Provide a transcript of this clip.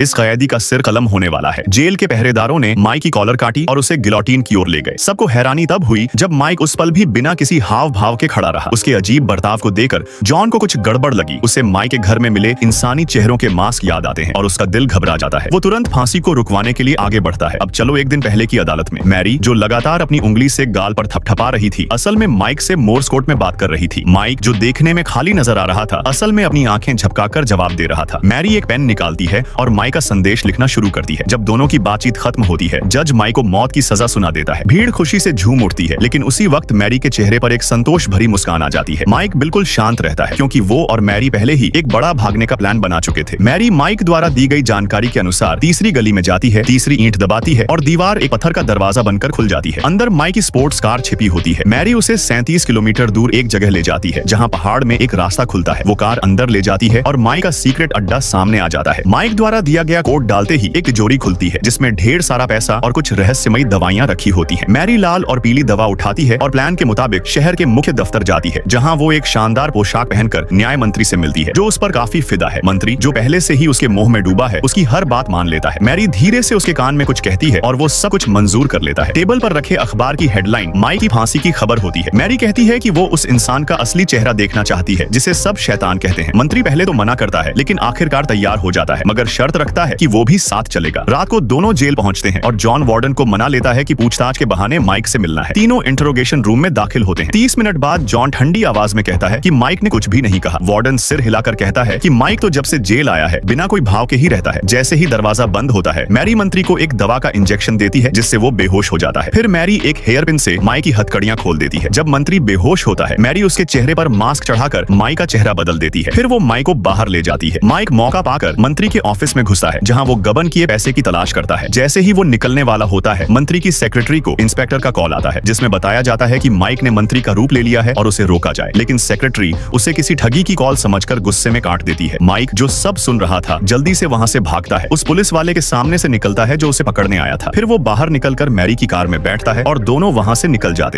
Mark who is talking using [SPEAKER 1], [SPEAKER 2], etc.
[SPEAKER 1] इस कैदी का सिर कलम होने वाला है। जेल के पहरेदारों ने माइक की कॉलर काटी और उसे गिलोटिन की ओर ले गए। सबको हैरानी तब हुई जब माइक उस पल भी बिना किसी हाव भाव के खड़ा रहा। उसके अजीब बर्ताव को देखकर जॉन को कुछ गड़बड़ लगी। उसे माइक के घर में मिले इंसानी चेहरों के मास्क याद आते हैं और उसका दिल घबरा जाता है। वो तुरंत फांसी को रुकवाने के लिए आगे बढ़ता है। अब चलो एक दिन पहले की अदालत में। मैरी जो लगातार अपनी उंगली से गाल पर थपथपा रही थी, असल में माइक से मोर्स कोड में बात कर रही थी। माइक जो देखने में खाली नजर आ रहा था, असल में अपनी आंखें झपकाकर जवाब दे रहा था। मैरी एक पेन निकालती है और माइक का संदेश लिखना शुरू करती है। जब दोनों की बातचीत खत्म होती है, जज माइक को मौत की सजा सुना देता है। भीड़ खुशी से झूम उठती है, लेकिन उसी वक्त मैरी के चेहरे पर एक संतोष भरी मुस्कान आ जाती है। माइक बिल्कुल शांत रहता है, क्योंकि वो और मैरी पहले ही एक बड़ा भागने का प्लान बना चुके थे। मैरी माइक द्वारा दी गई जानकारी के अनुसार तीसरी गली में जाती है, तीसरी ईंट दबाती है और दीवार एक पत्थर का दरवाजा बनकर खुल जाती है। अंदर माइक की स्पोर्ट्स कार छिपी होती है। मैरी उसे 37 किलोमीटर दूर एक जगह ले जाती है, जहाँ पहाड़ में एक रास्ता खुलता है। वो कार अंदर ले जाती है और माइक का सीक्रेट अड्डा सामने आ जाता है। माइक द्वारा दिया गया कोड डालते ही एक तिजोरी खुलती है, जिसमें ढेर सारा पैसा और कुछ रहस्यमयी दवाइयां रखी होती हैं। मैरी लाल और पीली दवा उठाती है और प्लान के मुताबिक शहर के मुख्य दफ्तर जाती है, जहां वो एक शानदार पोशाक पहनकर न्याय मंत्री से मिलती है, जो उस पर काफी फिदा है। मंत्री, जो पहले से ही उसके मोह में डूबा है, उसकी हर बात मान लेता है। मैरी धीरे से उसके कान में कुछ कहती है और वो सब कुछ मंजूर कर लेता है। टेबल पर रखे अखबार की हेडलाइन माइक की फांसी की खबर होती है। मैरी कहती है कि वो उस इंसान का असली चेहरा देखना चाहती है, जिसे सब शैतान कहते हैं। मंत्री पहले तो मना करता है, लेकिन आखिरकार तैयार हो जाता है, मगर शर्त रखता है कि वो भी साथ चलेगा। रात को दोनों जेल पहुंचते हैं और जॉन वार्डन को मना लेता है कि पूछताछ के बहाने माइक से मिलना है। तीनों इंटरोगेशन रूम में दाखिल होते हैं। 30 मिनट बाद जॉन ठंडी आवाज में कहता है कि माइक ने कुछ भी नहीं कहा। वार्डन सिर हिलाकर कहता है कि माइक तो जब से जेल आया है बिना कोई भाव के ही रहता है। जैसे ही दरवाजा बंद होता है, मैरी मंत्री को एक दवा का इंजेक्शन देती है, जिससे वो बेहोश हो जाता है। फिर मैरी एक हेयर पिन से माइक की हथकड़ियां खोल देती है। जब मंत्री बेहोश होता है, मैरी उसके चेहरे पर मास्क चढ़ाकर माइक का चेहरा बदल देती है। फिर वो माइक को बाहर ले जाती है। माइक मौका पाकर मंत्री के ऑफिस में घुसता है, जहां वो गबन किए पैसे की तलाश करता है। जैसे ही वो निकलने वाला होता है, मंत्री की सेक्रेटरी को इंस्पेक्टर का कॉल आता है, जिसमें बताया जाता है कि माइक ने मंत्री का रूप ले लिया है और उसे रोका जाए। लेकिन सेक्रेटरी उसे किसी ठगी की कॉल समझकर गुस्से में काट देती है। माइक, जो सब सुन रहा था, जल्दी से वहां से भागता है। उस पुलिस वाले के सामने से निकलता है जो उसे पकड़ने आया था। फिर वो बाहर निकलकर मैरी की कार में बैठता है और दोनों वहां से निकल जाते हैं।